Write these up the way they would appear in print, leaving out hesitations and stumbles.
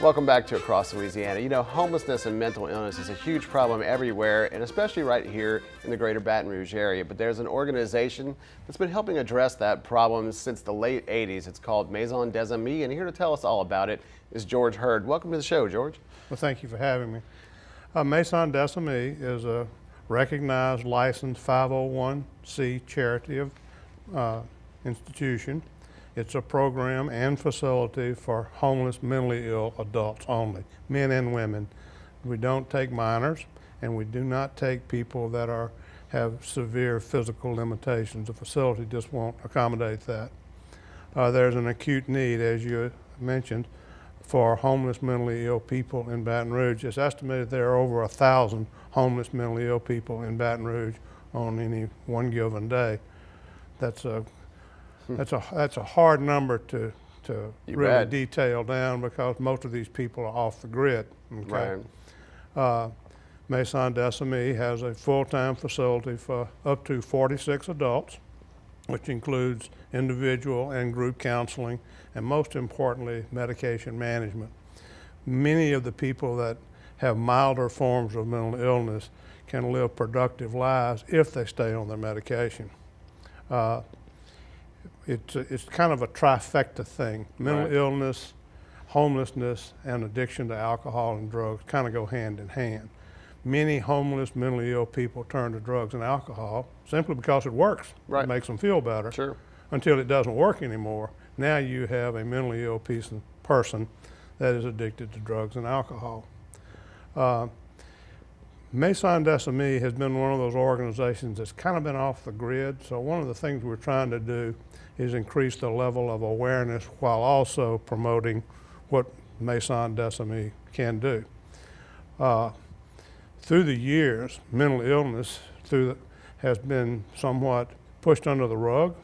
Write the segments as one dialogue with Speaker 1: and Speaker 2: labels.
Speaker 1: Welcome back to Across Louisiana. You know, homelessness and mental illness is a huge problem everywhere, and especially right here in the greater Baton Rouge area. But there's an organization that's been helping address that problem since the late 80s. It's called Maison, and here to tell us all about it is George Hurd. Welcome to the show, George.
Speaker 2: Well, thank you for having me. Maison is a recognized licensed 501c charity institution. It's a program and facility for homeless, mentally ill adults only, men and women. We don't take minors, and we do not take people that have severe physical limitations. The facility just won't accommodate that. There's an acute need, as you mentioned, for homeless, mentally ill people in Baton Rouge. It's estimated there are over 1,000 homeless, mentally ill people in Baton Rouge on any one given day. That's a hard number to really detail down because most of these people are off the grid. Okay?
Speaker 1: Right.
Speaker 2: Maison has a full-time facility for up to 46 adults, which includes individual and group counseling, and most importantly, medication management. Many of the people that have milder forms of mental illness can live productive lives if they stay on their medication. It's kind of a trifecta thing. Mental illness, homelessness, and addiction to alcohol and drugs kind of go hand in hand. Many homeless, mentally ill people turn to drugs and alcohol simply because it works.
Speaker 1: Right.
Speaker 2: It makes them feel better.
Speaker 1: Sure.
Speaker 2: Until it doesn't work anymore. Now you have a mentally ill person that is addicted to drugs and alcohol. Maison has been one of those organizations that's kind of been off the grid. So one of the things we're trying to do is increase the level of awareness while also promoting what Maison can do. Through the years, mental illness has been somewhat pushed under the rug,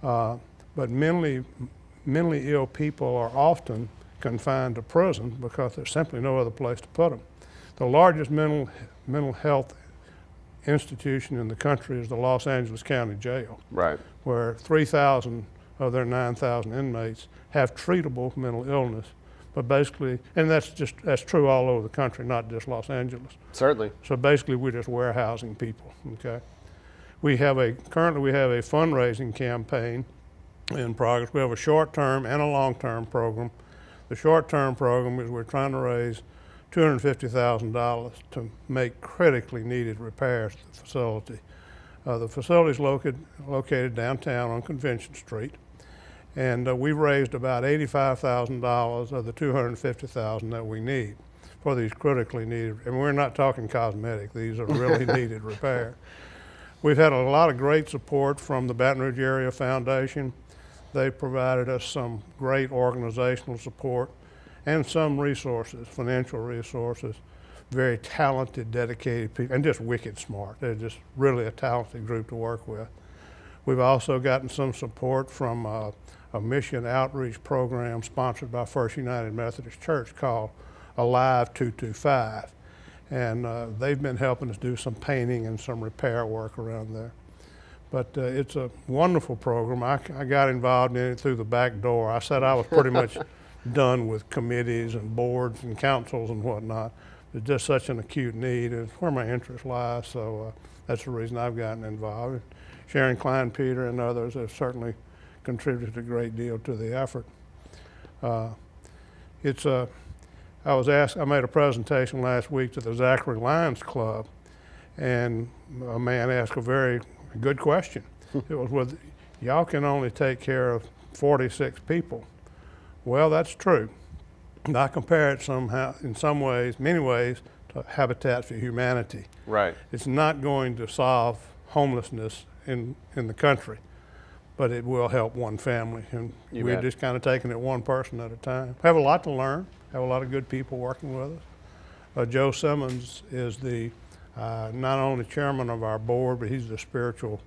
Speaker 2: but mentally ill people are often confined to prison because there's simply no other place to put them. The largest mental health institution in the country is the Los Angeles County Jail,
Speaker 1: Right.
Speaker 2: where 3,000 of their 9,000 inmates have treatable mental illness. But basically, and that's true all over the country, not just Los Angeles.
Speaker 1: Certainly.
Speaker 2: So basically, we're just warehousing people. Okay. Currently we have a fundraising campaign in progress. We have a short-term and a long-term program. The short-term program is we're trying to raise $250,000 to make critically needed repairs to the facility. The facility is located downtown on Convention Street, and we've raised about $85,000 of the $250,000 that we need for these critically needed, and we're not talking cosmetic, these are really needed repairs. We've had a lot of great support from the Baton Rouge Area Foundation. They provided us some great organizational support and some resources, financial resources, very talented, dedicated people, and just wicked smart. They're just really a talented group to work with. We've also gotten some support from a mission outreach program sponsored by First United Methodist Church called Alive 225. And they've been helping us do some painting and some repair work around there. But it's a wonderful program. I got involved in it through the back door. I said I was pretty much done with committees and boards and councils and whatnot. It's just such an acute need. It's where my interest lies, so that's the reason I've gotten involved. Sharon Klein, Peter, and others have certainly contributed a great deal to the effort. I made a presentation last week to the Zachary Lions Club, and a man asked a very good question. It was, y'all can only take care of 46 people. Well, that's true. And I compare it many ways, to Habitat for Humanity.
Speaker 1: Right.
Speaker 2: It's not going to solve homelessness in the country, but it will help one family. And we're just kind of taking it one person at a time. We have a lot to learn, have a lot of good people working with us. Joe Simmons is the not only chairman of our board, but he's the spiritual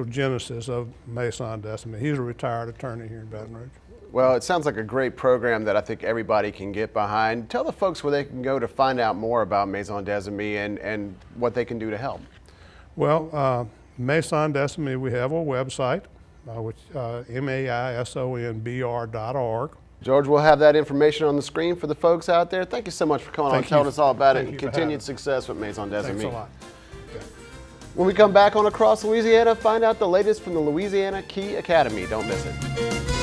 Speaker 2: genesis of Maison. He's a retired attorney here in Baton Rouge.
Speaker 1: Well, it sounds like a great program that I think everybody can get behind. Tell the folks where they can go to find out more about Maison and what they can do to help.
Speaker 2: Well, Maison Decimie, we have a website, which maisonbr.org.
Speaker 1: George, we'll have that information on the screen for the folks out there. Thank you so much for coming on and telling us all about it, and continued success with Maison Decimie.
Speaker 2: Thanks a lot. Okay.
Speaker 1: When we come back on Across Louisiana, find out the latest from the Louisiana Key Academy. Don't miss it.